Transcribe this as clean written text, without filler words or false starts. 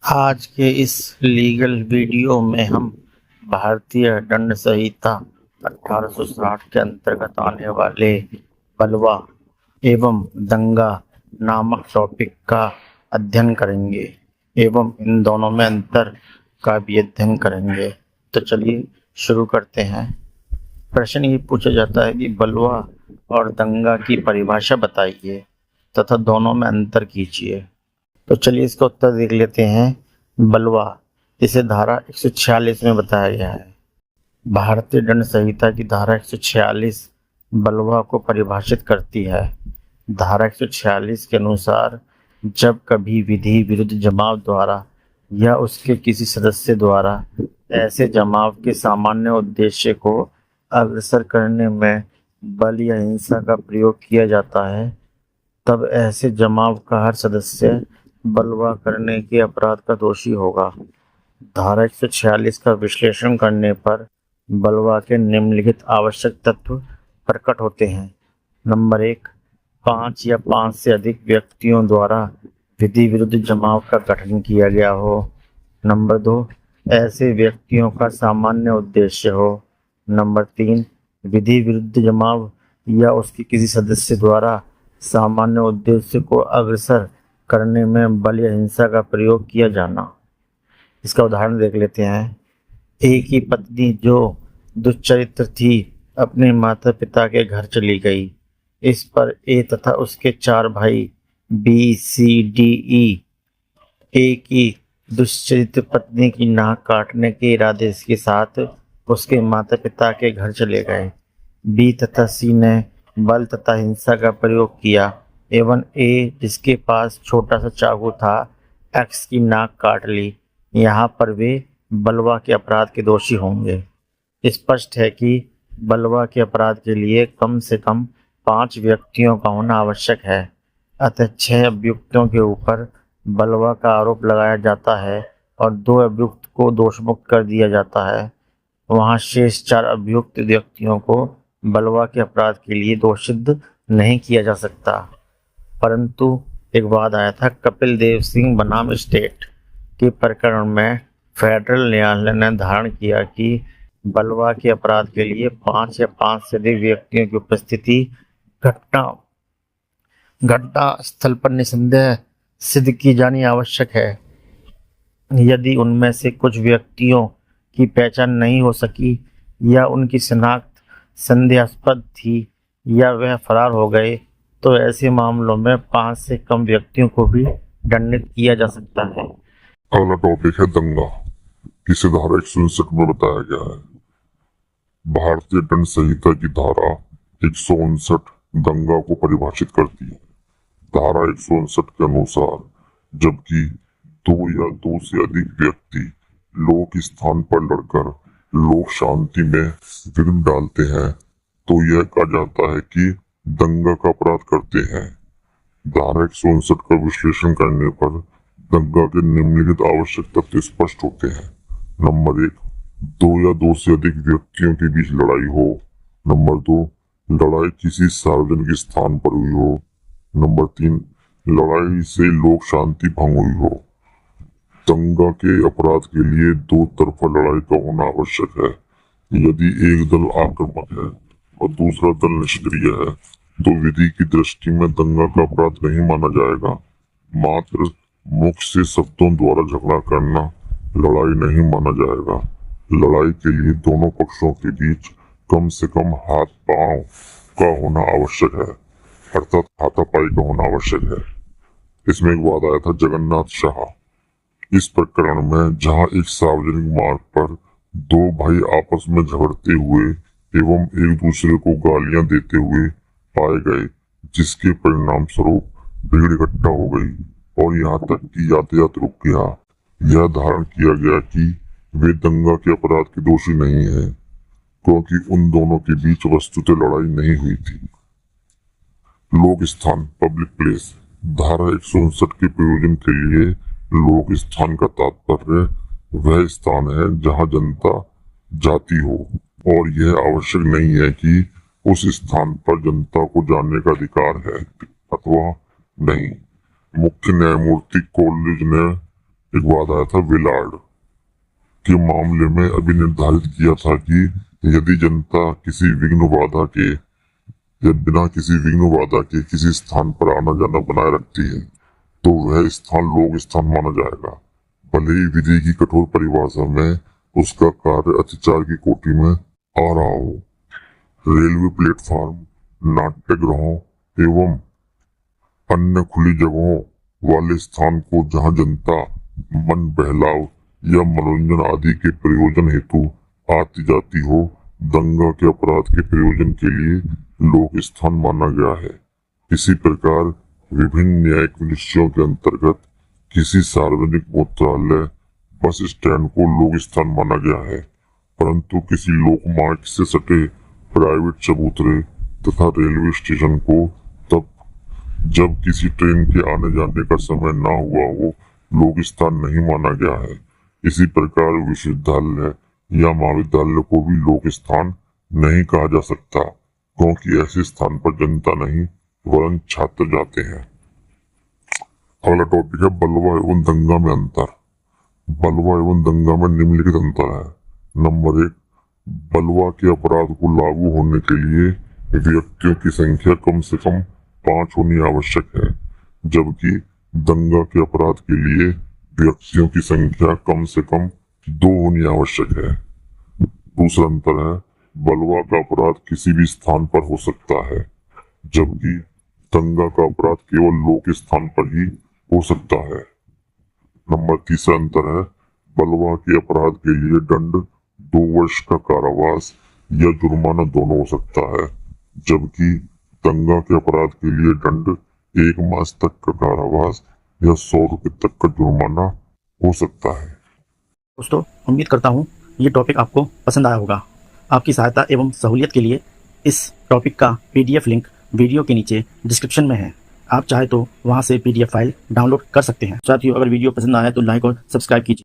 आज के इस लीगल वीडियो में हम भारतीय दंड संहिता 1860 के अंतर्गत आने वाले बलवा एवं दंगा नामक टॉपिक का अध्ययन करेंगे एवं इन दोनों में अंतर का भी अध्ययन करेंगे। तो चलिए शुरू करते हैं। प्रश्न ये पूछा जाता है कि बलवा और दंगा की परिभाषा बताइए तथा दोनों में अंतर कीजिए। तो चलिए इसका उत्तर देख लेते हैं। बलवा, इसे धारा 146 में बताया गया है। भारतीय दंड संहिता की धारा 146 बलवा को परिभाषित करती है। धारा 146 के अनुसार जब कभी विधि विरुद्ध जमाव द्वारा या उसके किसी सदस्य द्वारा ऐसे जमाव के सामान्य उद्देश्य को अग्रसर करने में बल या हिंसा का प्रयोग किया जाता है, तब ऐसे जमाव का हर सदस्य बलवा करने के अपराध का दोषी होगा। धारा 146 का विश्लेषण करने पर बलवा के निम्नलिखित आवश्यक तत्व प्रकट होते हैं। नंबर 1, 5 या 5 से अधिक व्यक्तियों द्वारा विधि विरुद्ध जमाव का गठन किया गया हो। नंबर 2, ऐसे व्यक्तियों का सामान्य उद्देश्य हो। नंबर 3, विधि विरुद्ध जमाव या उसके किसी सदस्य द्वारा सामान्य उद्देश्य को अग्रसर करने में बल या हिंसा का प्रयोग किया जाना। इसका उदाहरण देख लेते हैं। एक ही पत्नी जो दुष्चरित्र थी अपने माता पिता के घर चली गई। इस पर ए तथा उसके 4 भाई बी सी डी ई ए की दुष्चरित्र पत्नी की नाक काटने के इरादे के साथ उसके माता पिता के घर चले गए। बी तथा सी ने बल तथा हिंसा का प्रयोग किया एवं ए, जिसके पास छोटा सा चाकू था, एक्स की नाक काट ली। यहाँ पर वे बलवा के अपराध के दोषी होंगे। स्पष्ट है कि बलवा के अपराध के लिए कम से कम 5 व्यक्तियों का होना आवश्यक है। अतः 6 अभियुक्तों के ऊपर बलवा का आरोप लगाया जाता है और 2 अभियुक्त को दोषमुक्त कर दिया जाता है। वहाँ शेष 4 अभियुक्त व्यक्तियों को बलवा के अपराध के लिए दोषित नहीं किया जा सकता। परंतु एक वाद आया था कपिल देव सिंह बनाम स्टेट के प्रकरण में फेडरल न्यायालय ने धारण किया कि बलवा के अपराध के लिए 5 या 5 से अधिक व्यक्तियों की उपस्थिति घटना स्थल पर निसंदेह सिद्ध की जानी आवश्यक है। यदि उनमें से कुछ व्यक्तियों की पहचान नहीं हो सकी या उनकी शिनाख्त संदेहास्पद थी या वह फरार हो गए, तो ऐसे मामलों में 5 से कम व्यक्तियों को भी दंडित किया जा सकता है। अगला टॉपिक है दंगा, जिसे धारा 159 में बताया गया है। भारतीय दंड संहिता की धारा 159 दंगा को परिभाषित करती है। धारा 159 के अनुसार जबकि 2 या 2 से अधिक व्यक्ति लोक स्थान पर लड़कर लोक शांति में विघ्न डालते हैं, तो यह कहा जाता है कि दंगा का अपराध करते हैं। धारा 159 का विश्लेषण करने पर दंगा के निम्नलिखित आवश्यक तथ्य स्पष्ट होते हैं। नंबर 1, 2 या 2 से अधिक व्यक्तियों के बीच लड़ाई हो। नंबर 2, लड़ाई किसी सार्वजनिक स्थान पर हुई हो। नंबर 3, लड़ाई से लोक शांति भंग हुई हो। दंगा के अपराध के लिए 2 तरफा लड़ाई का होना आवश्यक है। यदि एक दल आक्रामक है और दूसरा दल निष्क्रिय है, तो विधि की दृष्टि में दंगा का अपराध नहीं माना जाएगा। मात्र मुख से शब्दों द्वारा झगड़ा करना लड़ाई नहीं माना जाएगा। लड़ाई के लिए दोनों पक्षों के बीच कम से कम हाथ पांव का होना आवश्यक है, अर्थात हाथापाई का होना आवश्यक है। इसमें एक वाद आया था जगन्नाथ शाह। इस प्रकरण में जहां एक सार्वजनिक मार्ग पर 2 भाई आपस में झगड़ते हुए एवं एक दूसरे को गालियां देते हुए पाए गए, जिसके परिणाम स्वरूप भीड़ इकट्ठा हो गई और यहाँ तक कि यातायात रुक गया। यह धारण किया गया कि वे दंगा के अपराध के दोषी नहीं है, क्योंकि उन दोनों के बीच वस्तुतः लड़ाई नहीं हुई थी। लोक स्थान पब्लिक प्लेस, धारा 159 के प्रयोजन के लिए लोक स्थान का तात्पर्य वह स्थान है जहाँ जनता जाती हो, और यह आवश्यक नहीं है कि उस स्थान पर जनता को जाने का अधिकार है। अथवा नहीं। मुख्य न्यायमूर्ति कॉलेज ने एक बात आया था विलार्ड के मामले में अभी निर्धारित किया था कि यदि जनता किसी विघ्न बाधा के या बिना किसी विघ्न बाधा के किसी स्थान पर आना जाना बनाए रखती है तो वह स्थान लोक स्थान माना जाएगा, भले ही विधि की कठोर परिभाषा में उसका कार्य अत्याचार की कोटि में आ रहा हो। रेलवे प्लेटफार्म, नाट्यगृहों एवं अन्य खुली जगहों वाले स्थान को जहां जनता मन बहलाव या मनोरंजन आदि के प्रयोजन हेतु आती जाती हो, दंगा के अपराध के प्रयोजन के लिए लोक स्थान माना गया है। इसी प्रकार विभिन्न न्यायिक विनिश्चयों के अंतर्गत किसी सार्वजनिक मूत्रालय, बस स्टैंड को लोक स्थान माना गया है, परंतु किसी लोकमार्ग से सटे प्राइवेट चबूतरे तथा रेलवे स्टेशन को तब जब किसी ट्रेन के आने जाने का समय ना हुआ हो लोक स्थान नहीं माना गया है। इसी प्रकार विश्वविद्यालय या महाविद्यालय को भी लोक स्थान नहीं कहा जा सकता, क्योंकि ऐसे स्थान पर जनता नहीं वरन छात्र जाते हैं। अगला टॉपिक है बलवा एवं दंगा में अंतर। बलवा एवं दंगा में निम्नलिखित अंतर है। नंबर 1, बलवा के अपराध को लागू होने के लिए व्यक्तियों की संख्या कम से कम 5 होनी आवश्यक है, जबकि दंगा के अपराध के लिए व्यक्तियों की संख्या कम से कम 2 होनी आवश्यक है। दूसरा अंतर है बलवा का अपराध किसी भी स्थान पर हो सकता है, जबकि दंगा का अपराध केवल लोक स्थान पर ही हो सकता है। नंबर 3 अंतर है बलवा के अपराध के लिए दंड 2 वर्ष का कारावास या जुर्माना दोनों हो सकता है, जबकि दंगा के अपराध के लिए दंड 1 मास तक का कारावास या 100 रुपए तक का जुर्माना हो सकता है। दोस्तों, उम्मीद करता हूँ ये टॉपिक आपको पसंद आया होगा। आपकी सहायता एवं सहूलियत के लिए इस टॉपिक का PDF लिंक वीडियो के नीचे डिस्क्रिप्शन में है। आप चाहे तो वहां से PDF फाइल डाउनलोड कर सकते हैं। साथियों, अगर वीडियो पसंद आया तो लाइक और सब्सक्राइब कीजिए।